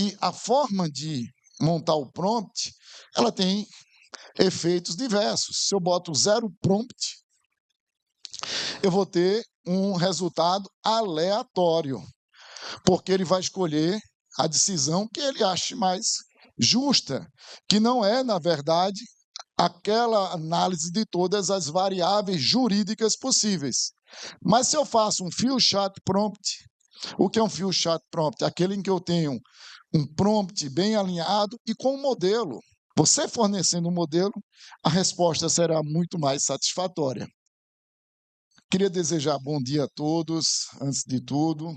E a forma de montar o prompt, ela tem efeitos diversos. Se eu boto zero prompt, eu vou ter um resultado aleatório, porque ele vai escolher a decisão que ele ache mais justa, que não é, na verdade, aquela análise de todas as variáveis jurídicas possíveis. Mas se eu faço um few shot prompt, o que é um few shot prompt? Aquele em que eu tenho um prompt bem alinhado e com um modelo. Você fornecendo um modelo, a resposta será muito mais satisfatória. Queria desejar bom dia a todos, antes de tudo,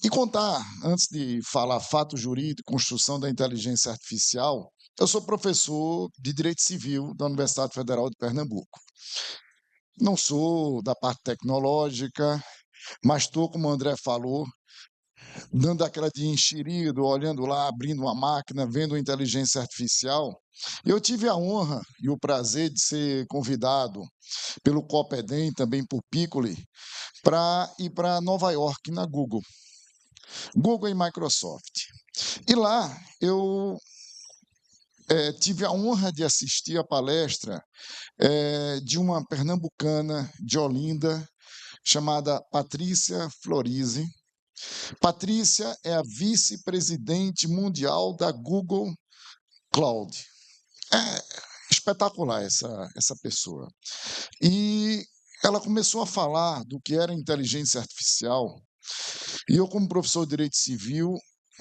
e contar, antes de falar fato jurídico, construção da inteligência artificial, eu sou professor de Direito Civil da Universidade Federal de Pernambuco. Não sou da parte tecnológica, mas estou, como o André falou, dando aquela de enxerido, olhando lá, abrindo uma máquina, vendo a inteligência artificial. Eu tive a honra e o prazer de ser convidado pelo Copedem, também por Piccoli, para ir para Nova York, na Google e Microsoft. E lá eu tive a honra de assistir a palestra de uma pernambucana de Olinda, chamada Patrícia Florize. Patrícia é a vice-presidente mundial da Google Cloud. É espetacular essa pessoa. E ela começou a falar do que era inteligência artificial, e eu, como professor de Direito Civil,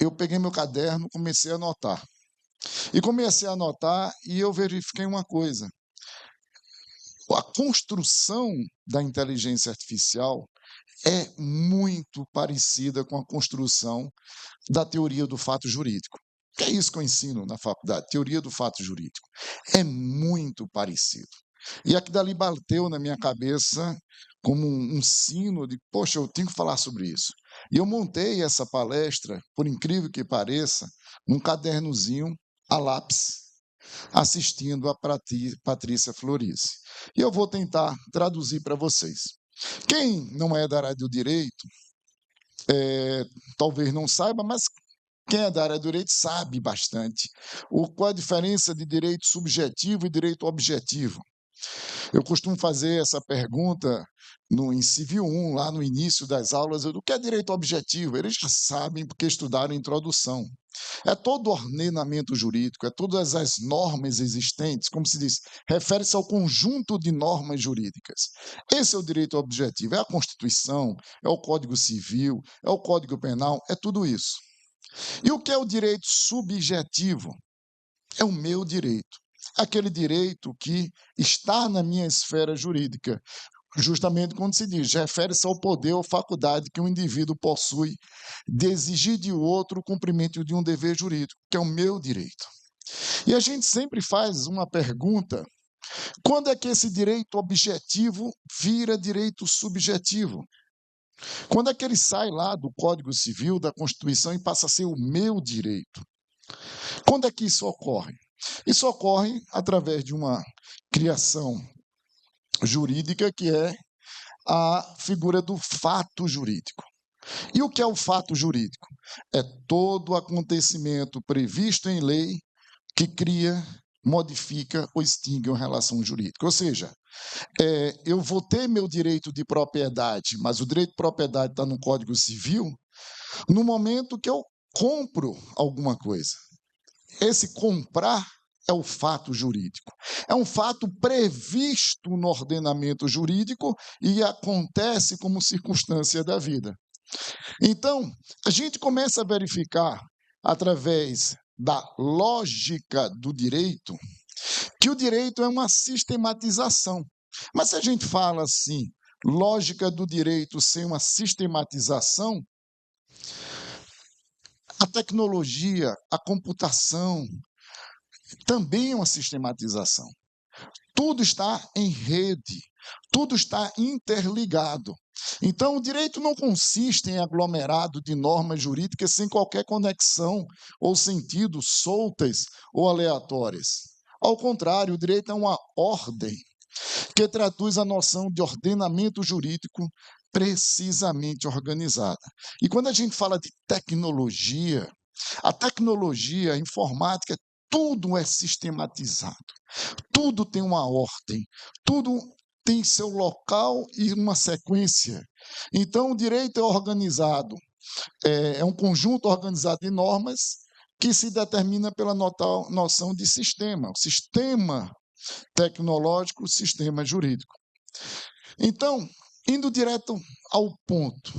eu peguei meu caderno, comecei a anotar. E comecei a anotar e eu verifiquei uma coisa. A construção da inteligência artificial é muito parecida com a construção da teoria do fato jurídico. Que é isso que eu ensino na faculdade, teoria do fato jurídico. É muito parecido. E aqui dali bateu na minha cabeça como um sino de, poxa, eu tenho que falar sobre isso. E eu montei essa palestra, por incrível que pareça, num cadernozinho a lápis, assistindo a Patrícia Florize. E eu vou tentar traduzir para vocês. Quem não é da área do direito, talvez não saiba, mas quem é da área do direito sabe bastante qual a diferença de direito subjetivo e direito objetivo. Eu costumo fazer essa pergunta em Civil 1, lá no início das aulas, do que é direito objetivo? Eles já sabem porque estudaram a introdução. É todo o ordenamento jurídico, é todas as normas existentes, como se diz, refere-se ao conjunto de normas jurídicas. Esse é o direito objetivo, é a Constituição, é o Código Civil, é o Código Penal, é tudo isso. E o que é o direito subjetivo? É o meu direito. Aquele direito que está na minha esfera jurídica, justamente quando se diz, refere-se ao poder ou faculdade que um indivíduo possui de exigir de outro o cumprimento de um dever jurídico, que é o meu direito. E a gente sempre faz uma pergunta: quando é que esse direito objetivo vira direito subjetivo? Quando é que ele sai lá do Código Civil, da Constituição, e passa a ser o meu direito? Quando é que isso ocorre? Isso ocorre através de uma criação jurídica que é a figura do fato jurídico. E o que é o fato jurídico? É todo acontecimento previsto em lei que cria, modifica ou extingue uma relação jurídica. Ou seja, eu vou ter meu direito de propriedade, mas o direito de propriedade está no Código Civil, no momento que eu compro alguma coisa. Esse comprar é o fato jurídico. É um fato previsto no ordenamento jurídico e acontece como circunstância da vida. Então, a gente começa a verificar, através da lógica do direito, que o direito é uma sistematização. Mas se a gente fala assim, lógica do direito sem uma sistematização, a tecnologia, a computação, também é uma sistematização. Tudo está em rede, tudo está interligado. Então, o direito não consiste em aglomerado de normas jurídicas sem qualquer conexão ou sentido, soltas ou aleatórias. Ao contrário, o direito é uma ordem que traduz a noção de ordenamento jurídico precisamente organizada. E quando a gente fala de tecnologia, a tecnologia, a informática, tudo é sistematizado, tudo tem uma ordem, tudo tem seu local e uma sequência. Então, o direito é organizado, é um conjunto organizado de normas que se determina pela noção de sistema, o sistema tecnológico, o sistema jurídico. Então, indo direto ao ponto,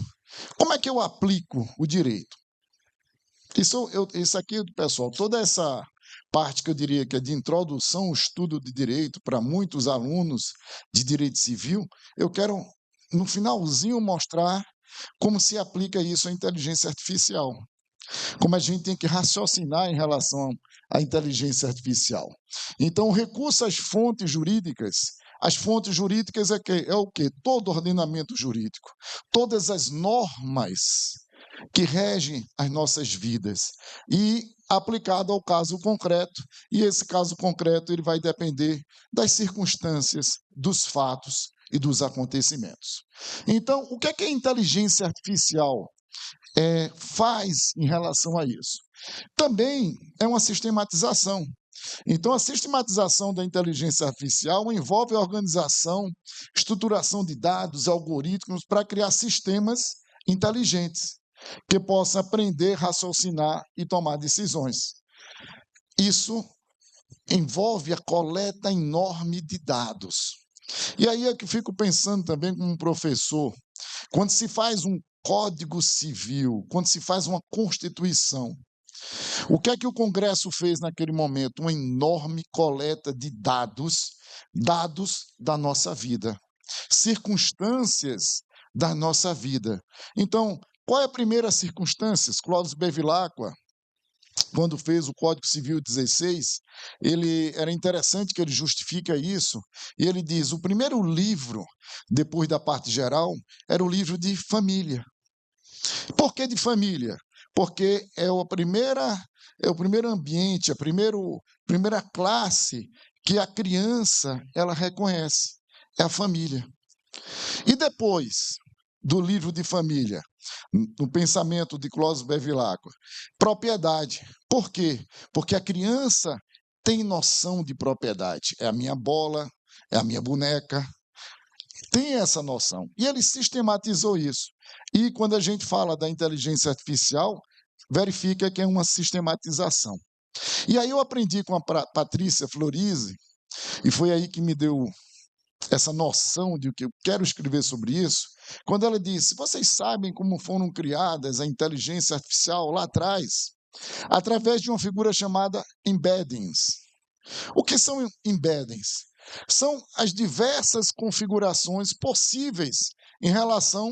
como é que eu aplico o direito? Isso aqui, pessoal, toda essa parte que eu diria que é de introdução ao estudo de direito para muitos alunos de direito civil, eu quero, no finalzinho, mostrar como se aplica isso à inteligência artificial, como a gente tem que raciocinar em relação à inteligência artificial. Então, o recurso às fontes jurídicas, as fontes jurídicas é o quê? Todo ordenamento jurídico, todas as normas que regem as nossas vidas e aplicado ao caso concreto, e esse caso concreto ele vai depender das circunstâncias, dos fatos e dos acontecimentos. Então, o que é que a inteligência artificial faz em relação a isso? Também é uma sistematização. Então, a sistematização da inteligência artificial envolve a organização, estruturação de dados, algoritmos para criar sistemas inteligentes que possam aprender, raciocinar e tomar decisões. Isso envolve a coleta enorme de dados. E aí é que fico pensando também como professor, quando se faz um código civil, quando se faz uma constituição, o que é que o Congresso fez naquele momento? Uma enorme coleta de dados, dados da nossa vida, circunstâncias da nossa vida. Então, qual é a primeira circunstância? Clóvis Bevilacqua, quando fez o Código Civil 16, era interessante que ele justifica isso, e ele diz, o primeiro livro, depois da parte geral, era o livro de família. Por que de família? Porque é o primeiro ambiente, a primeira classe que a criança ela reconhece, é a família. E depois do livro de família, no pensamento de Clóvis Bevilacqua, propriedade. Por quê? Porque a criança tem noção de propriedade. É a minha bola, é a minha boneca, tem essa noção. E ele sistematizou isso. E quando a gente fala da inteligência artificial, verifica que é uma sistematização. E aí eu aprendi com a Patrícia Florise, e foi aí que me deu essa noção de que eu quero escrever sobre isso, quando ela disse, vocês sabem como foram criadas a inteligência artificial lá atrás? Através de uma figura chamada embeddings. O que são embeddings? São as diversas configurações possíveis em relação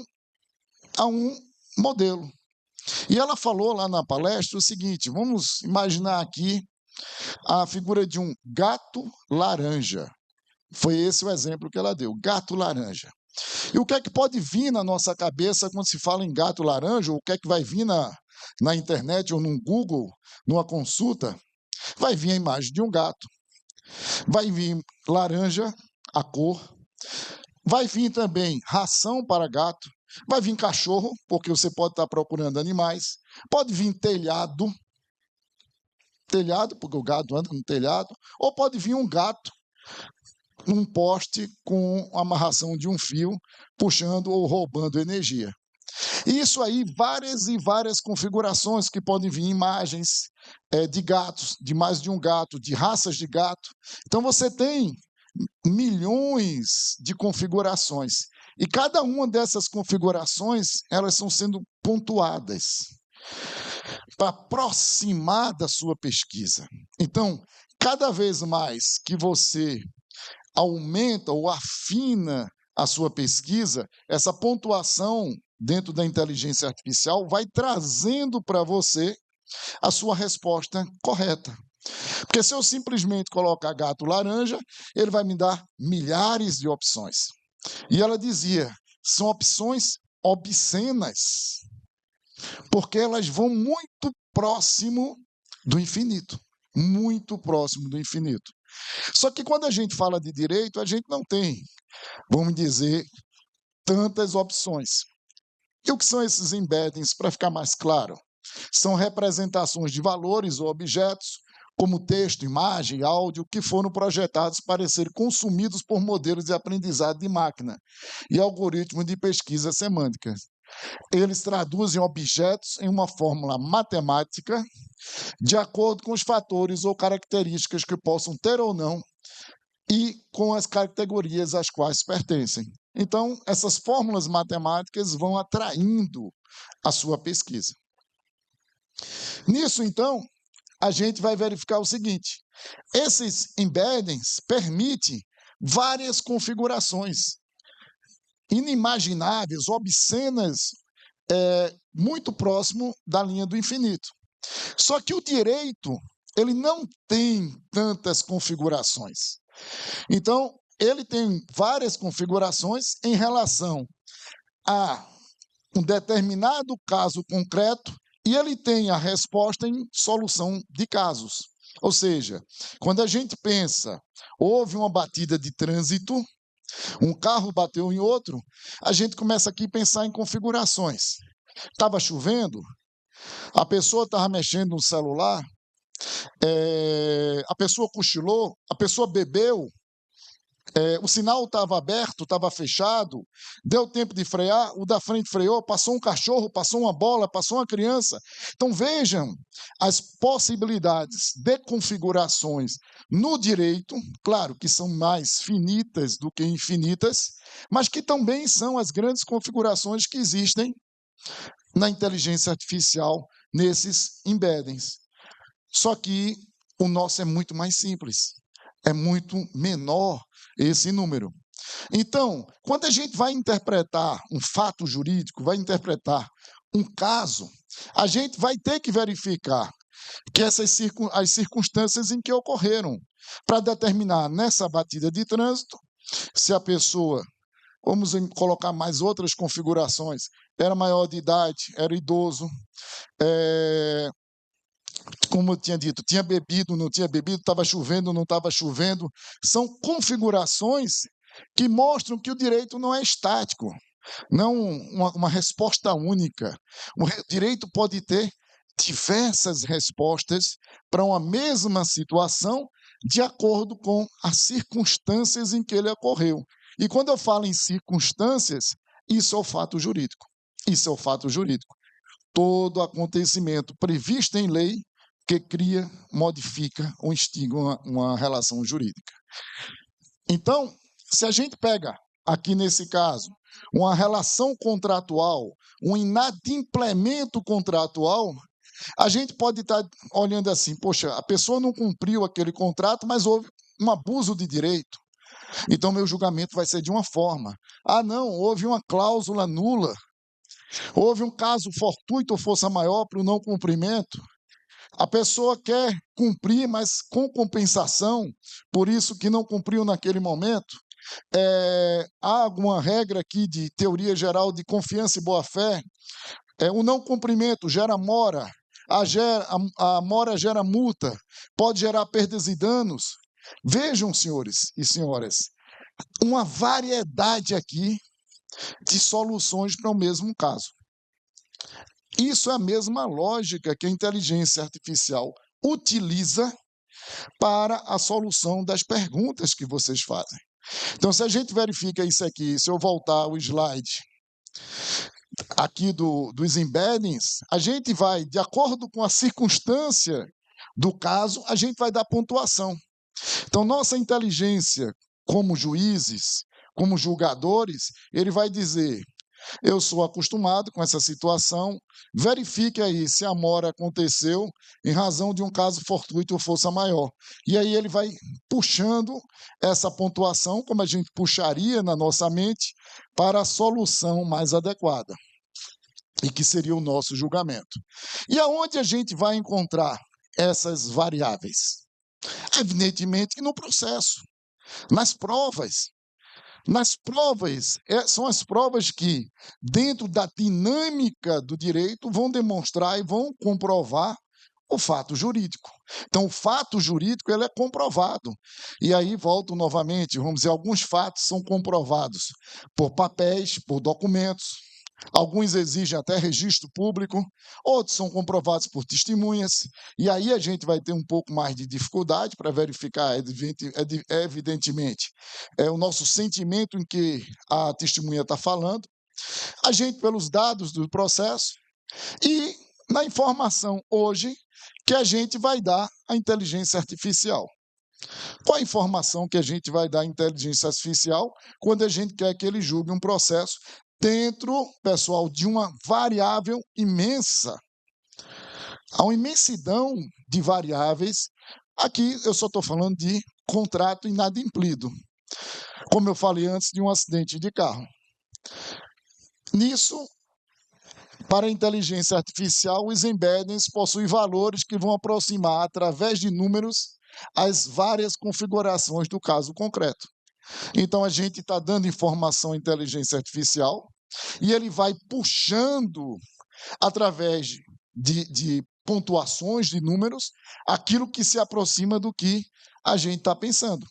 a um modelo. E ela falou lá na palestra o seguinte, vamos imaginar aqui a figura de um gato laranja. Foi esse o exemplo que ela deu, gato laranja. E o que é que pode vir na nossa cabeça quando se fala em gato laranja, ou o que é que vai vir na internet ou no Google, numa consulta? Vai vir a imagem de um gato. Vai vir laranja, a cor. Vai vir também ração para gato. Vai vir cachorro, porque você pode estar procurando animais. Pode vir telhado, porque o gato anda no telhado. Ou pode vir um gato num poste com a amarração de um fio, puxando ou roubando energia. Isso aí, várias e várias configurações que podem vir, imagens de gatos, de mais de um gato, de raças de gato. Então, você tem milhões de configurações. E cada uma dessas configurações, elas estão sendo pontuadas para aproximar da sua pesquisa. Então, cada vez mais que você aumenta ou afina a sua pesquisa, essa pontuação dentro da inteligência artificial vai trazendo para você a sua resposta correta. Porque se eu simplesmente colocar gato laranja, ele vai me dar milhares de opções. E ela dizia, são opções obscenas, porque elas vão muito próximo do infinito, muito próximo do infinito. Só que quando a gente fala de direito, a gente não tem, vamos dizer, tantas opções. E o que são esses embeddings, para ficar mais claro? São representações de valores ou objetos, como texto, imagem, áudio, que foram projetados para serem consumidos por modelos de aprendizado de máquina e algoritmos de pesquisa semântica. Eles traduzem objetos em uma fórmula matemática de acordo com os fatores ou características que possam ter ou não e com as categorias às quais pertencem. Então, essas fórmulas matemáticas vão atraindo a sua pesquisa. Nisso, então, a gente vai verificar o seguinte: esses embeddings permitem várias configurações inimagináveis, obscenas, muito próximo da linha do infinito. Só que o direito, ele não tem tantas configurações. Então, ele tem várias configurações em relação a um determinado caso concreto e ele tem a resposta em solução de casos. Ou seja, quando a gente pensa, houve uma batida de trânsito, um carro bateu em outro, a gente começa aqui a pensar em configurações. Estava chovendo, a pessoa estava mexendo no celular, a pessoa cochilou, a pessoa bebeu, o sinal estava aberto, estava fechado, deu tempo de frear, o da frente freou, passou um cachorro, passou uma bola, passou uma criança. Então vejam as possibilidades de configurações no direito, claro que são mais finitas do que infinitas, mas que também são as grandes configurações que existem na inteligência artificial nesses embeddings. Só que o nosso é muito mais simples, é muito menor esse número. Então, quando a gente vai interpretar um fato jurídico, vai interpretar um caso, a gente vai ter que verificar que as circunstâncias em que ocorreram, para determinar nessa batida de trânsito, se a pessoa, vamos colocar mais outras configurações, era maior de idade, era idoso, como eu tinha dito, tinha bebido, não tinha bebido, estava chovendo, não estava chovendo. São configurações que mostram que o direito não é estático, não uma resposta única. O direito pode ter diversas respostas para uma mesma situação de acordo com as circunstâncias em que ele ocorreu. E quando eu falo em circunstâncias, isso é o fato jurídico. Isso é o fato jurídico. Todo acontecimento previsto em lei que cria, modifica ou instiga uma relação jurídica. Então, se a gente pega, aqui nesse caso, uma relação contratual, um inadimplemento contratual, a gente pode estar olhando assim, poxa, a pessoa não cumpriu aquele contrato, mas houve um abuso de direito. Então, meu julgamento vai ser de uma forma. Ah, não, houve uma cláusula nula, houve um caso fortuito ou força maior para o não cumprimento. A pessoa quer cumprir, mas com compensação, por isso que não cumpriu naquele momento. Há alguma regra aqui de teoria geral de confiança e boa-fé? O não cumprimento gera mora, a mora gera multa, pode gerar perdas e danos. Vejam, senhores e senhoras, uma variedade aqui de soluções para o mesmo caso. Isso é a mesma lógica que a inteligência artificial utiliza para a solução das perguntas que vocês fazem. Então, se a gente verifica isso aqui, se eu voltar ao slide aqui dos embeddings, a gente vai, de acordo com a circunstância do caso, a gente vai dar pontuação. Então, nossa inteligência, como juízes, como julgadores, ele vai dizer: eu sou acostumado com essa situação, verifique aí se a mora aconteceu em razão de um caso fortuito ou força maior. E aí ele vai puxando essa pontuação, como a gente puxaria na nossa mente, para a solução mais adequada, e que seria o nosso julgamento. E aonde a gente vai encontrar essas variáveis? Evidentemente que no processo, nas provas. Nas provas, são as provas que, dentro da dinâmica do direito, vão demonstrar e vão comprovar o fato jurídico. Então, o fato jurídico ele é comprovado. E aí volto novamente, vamos dizer, alguns fatos são comprovados por papéis, por documentos. Alguns exigem até registro público, outros são comprovados por testemunhas, e aí a gente vai ter um pouco mais de dificuldade para verificar, evidentemente, o nosso sentimento em que a testemunha está falando, a gente pelos dados do processo e na informação hoje que a gente vai dar à inteligência artificial. Qual a informação que a gente vai dar à inteligência artificial quando a gente quer que ele julgue um processo dentro, pessoal, de uma variável imensa? Há uma imensidão de variáveis. Aqui eu só estou falando de contrato inadimplido, como eu falei antes, de um acidente de carro. Nisso, para a inteligência artificial, os embeddings possuem valores que vão aproximar, através de números, as várias configurações do caso concreto. Então, a gente está dando informação à inteligência artificial e ele vai puxando, através de pontuações, de números, aquilo que se aproxima do que a gente está pensando.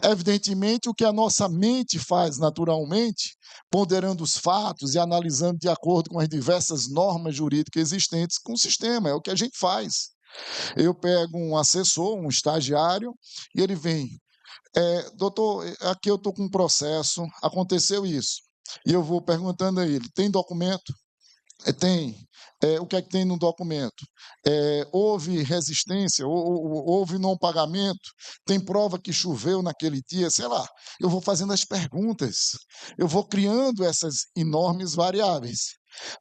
Evidentemente, o que a nossa mente faz naturalmente, ponderando os fatos e analisando de acordo com as diversas normas jurídicas existentes com o sistema, é o que a gente faz. Eu pego um assessor, um estagiário, e ele vem, doutor, aqui eu estou com um processo, aconteceu isso. E eu vou perguntando a ele, tem documento? Tem. O que é que tem no documento? Houve resistência, houve não pagamento, tem prova que choveu naquele dia, sei lá. Eu vou fazendo as perguntas, eu vou criando essas enormes variáveis.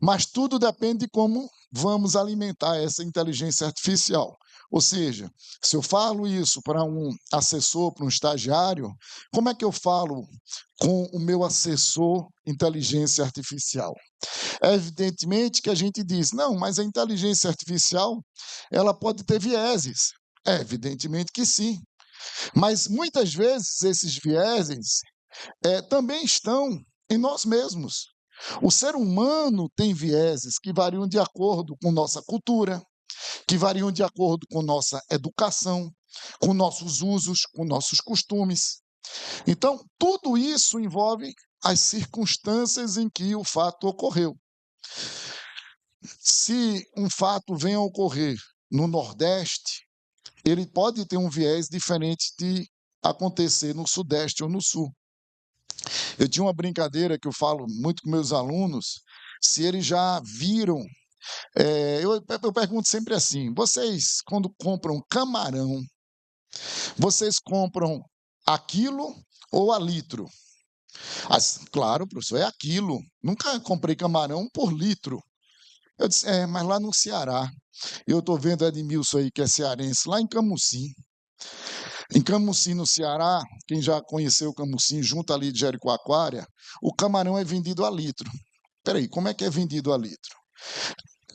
Mas tudo depende de como vamos alimentar essa inteligência artificial. Ou seja, se eu falo isso para um assessor, para um estagiário, como é que eu falo com o meu assessor inteligência artificial? Evidentemente que a gente diz, não, mas a inteligência artificial, ela pode ter vieses. Evidentemente que sim. Mas muitas vezes esses vieses também estão em nós mesmos. O ser humano tem vieses que variam de acordo com nossa cultura, que variam de acordo com nossa educação, com nossos usos, com nossos costumes. Então, tudo isso envolve as circunstâncias em que o fato ocorreu. Se um fato vem a ocorrer no Nordeste, ele pode ter um viés diferente de acontecer no Sudeste ou no Sul. Eu tinha uma brincadeira que eu falo muito com meus alunos, se eles já viram, eu pergunto sempre assim, vocês quando compram camarão, vocês compram a quilo ou a litro? Claro, professor, é a quilo, nunca comprei camarão por litro. Eu disse, mas lá no Ceará, eu estou vendo Edmilson aí, que é cearense, lá em Camusim. Em Camusim, no Ceará, quem já conheceu Camusim, junto ali de Jericoacoara, o camarão é vendido a litro. Espera aí, como é que é vendido a litro?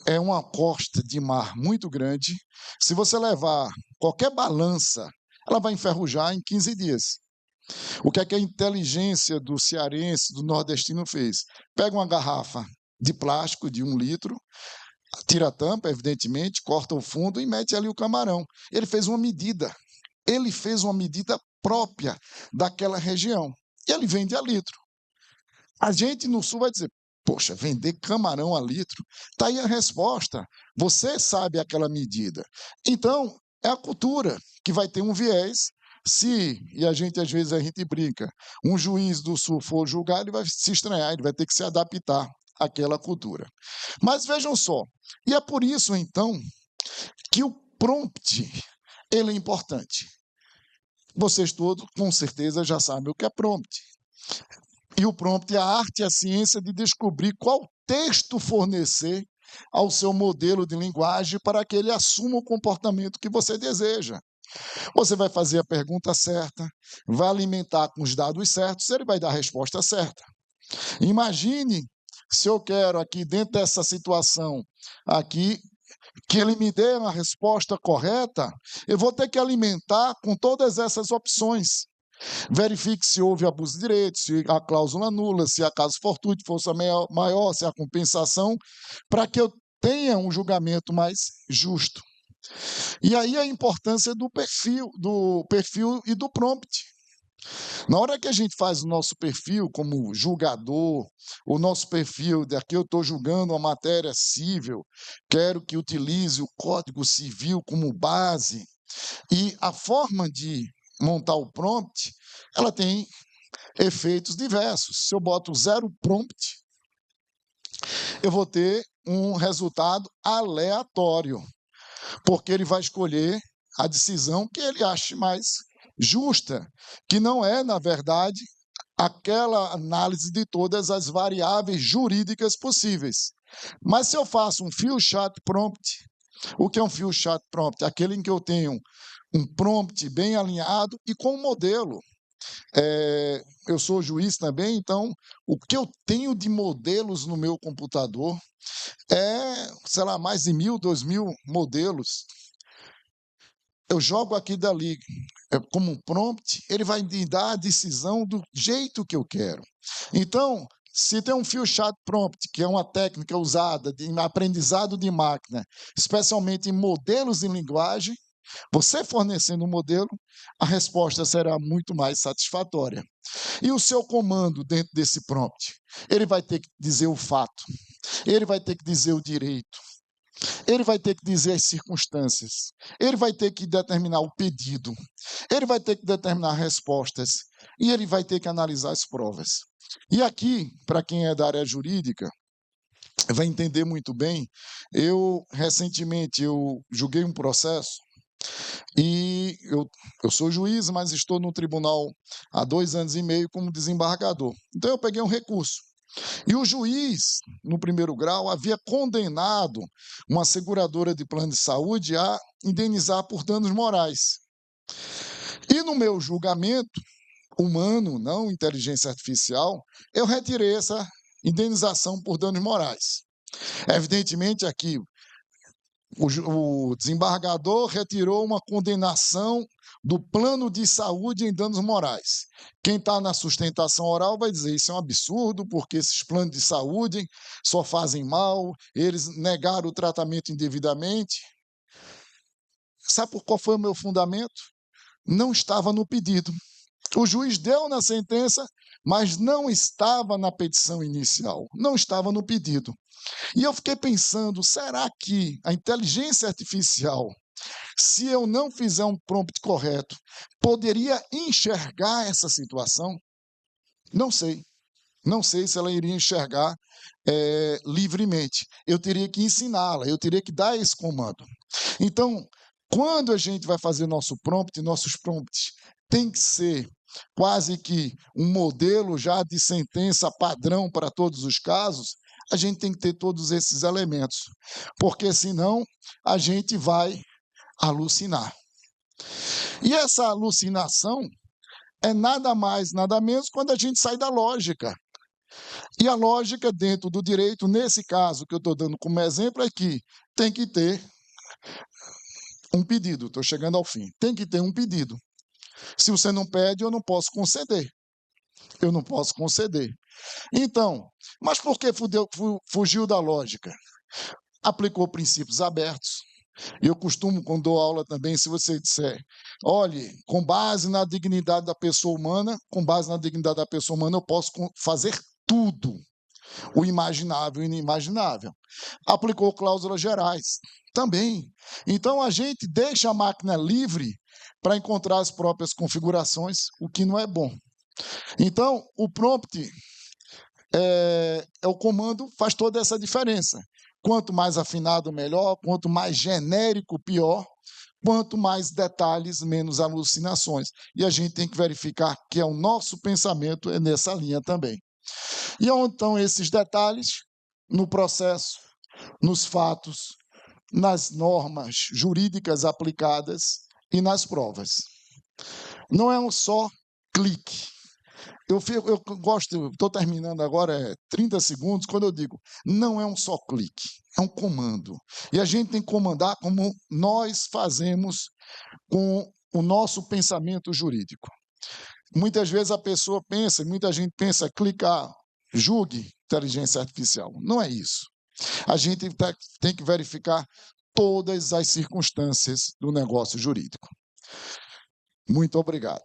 É uma costa de mar muito grande. Se você levar qualquer balança, ela vai enferrujar em 15 dias. O que é que a inteligência do cearense, do nordestino fez? Pega uma garrafa de plástico de 1 litro, tira a tampa, evidentemente, corta o fundo e mete ali o camarão. Ele fez uma medida própria daquela região. E ele vende a litro. A gente no Sul vai dizer, poxa, vender camarão a litro? Está aí a resposta. Você sabe aquela medida. Então, é a cultura que vai ter um viés. E a gente às vezes brinca, um juiz do Sul for julgar, ele vai se estranhar, ele vai ter que se adaptar àquela cultura. Mas vejam só, e é por isso então que o prompt ele é importante. Vocês todos com certeza já sabem o que é prompt. E o prompt é a arte e a ciência de descobrir qual texto fornecer ao seu modelo de linguagem para que ele assuma o comportamento que você deseja. Você vai fazer a pergunta certa, vai alimentar com os dados certos, ele vai dar a resposta certa. Imagine se eu quero aqui, dentro dessa situação, aqui, que ele me dê uma resposta correta, eu vou ter que alimentar com todas essas opções. Verifique se houve abuso de direito, se a cláusula nula, se há caso fortuito, força maior, se há compensação, para que eu tenha um julgamento mais justo. E aí a importância do perfil e do prompt. Na hora que a gente faz o nosso perfil como julgador, o nosso perfil de aqui eu estou julgando uma matéria civil, quero que utilize o Código Civil como base, e a forma de montar o prompt, ela tem efeitos diversos. Se eu boto 0 prompt, eu vou ter um resultado aleatório, porque ele vai escolher a decisão que ele ache mais justa, que não é, na verdade, aquela análise de todas as variáveis jurídicas possíveis. Mas se eu faço um field chat prompt, o que é um field chat prompt? Aquele em que eu tenho um prompt bem alinhado e com um modelo. Eu sou juiz também, então o que eu tenho de modelos no meu computador sei lá, mais de 1.000, 2.000 modelos. Eu jogo aqui dali como um prompt, ele vai me dar a decisão do jeito que eu quero. Então, se tem um field chat prompt, que é uma técnica usada de aprendizado de máquina, especialmente em modelos de linguagem, você fornecendo um modelo, a resposta será muito mais satisfatória. E o seu comando dentro desse prompt? Ele vai ter que dizer o fato, ele vai ter que dizer o direito, ele vai ter que dizer as circunstâncias, ele vai ter que determinar o pedido, ele vai ter que determinar respostas e ele vai ter que analisar as provas. E aqui, para quem é da área jurídica, vai entender muito bem, recentemente eu julguei um processo e eu sou juiz, mas estou no tribunal há 2 anos e meio como desembargador. Então eu peguei um recurso. E o juiz, no primeiro grau, havia condenado uma seguradora de plano de saúde a indenizar por danos morais. E no meu julgamento humano, não inteligência artificial, eu retirei essa indenização por danos morais. Evidentemente, aqui o desembargador retirou uma condenação do plano de saúde em danos morais. Quem está na sustentação oral vai dizer isso é um absurdo, porque esses planos de saúde só fazem mal, eles negaram o tratamento indevidamente. Sabe por qual foi o meu fundamento? Não estava no pedido. O juiz deu na sentença, mas não estava na petição inicial, não estava no pedido. E eu fiquei pensando, será que a inteligência artificial, se eu não fizer um prompt correto, poderia enxergar essa situação? Não sei. Não sei se ela iria enxergar livremente. Eu teria que ensiná-la, eu teria que dar esse comando. Então, quando a gente vai fazer nossos prompts têm que ser quase que um modelo já de sentença padrão para todos os casos, a gente tem que ter todos esses elementos, porque senão a gente vai alucinar. E essa alucinação é nada mais, nada menos quando a gente sai da lógica. E a lógica dentro do direito, nesse caso que eu estou dando como exemplo, é que tem que ter um pedido. Estou chegando ao fim. Tem que ter um pedido. Se você não pede, eu não posso conceder. Eu não posso conceder. Então, mas por que fugiu da lógica? Aplicou princípios abertos. Eu costumo, quando dou aula também, se você disser, olhe, com base na dignidade da pessoa humana, eu posso fazer tudo, o imaginável e o inimaginável. Aplicou cláusulas gerais, também. Então, a gente deixa a máquina livre para encontrar as próprias configurações, o que não é bom. Então, o prompt o comando faz toda essa diferença. Quanto mais afinado, melhor. Quanto mais genérico, pior. Quanto mais detalhes, menos alucinações. E a gente tem que verificar que o nosso pensamento é nessa linha também. E onde estão esses detalhes? No processo, nos fatos, nas normas jurídicas aplicadas e nas provas. Não é um só clique. Eu gosto, estou terminando agora 30 segundos, quando eu digo, não é um só clique, é um comando. E a gente tem que comandar como nós fazemos com o nosso pensamento jurídico. Muitas vezes a pessoa pensa, muita gente pensa, clicar, julgue inteligência artificial. Não é isso. A gente tem que verificar todas as circunstâncias do negócio jurídico. Muito obrigado.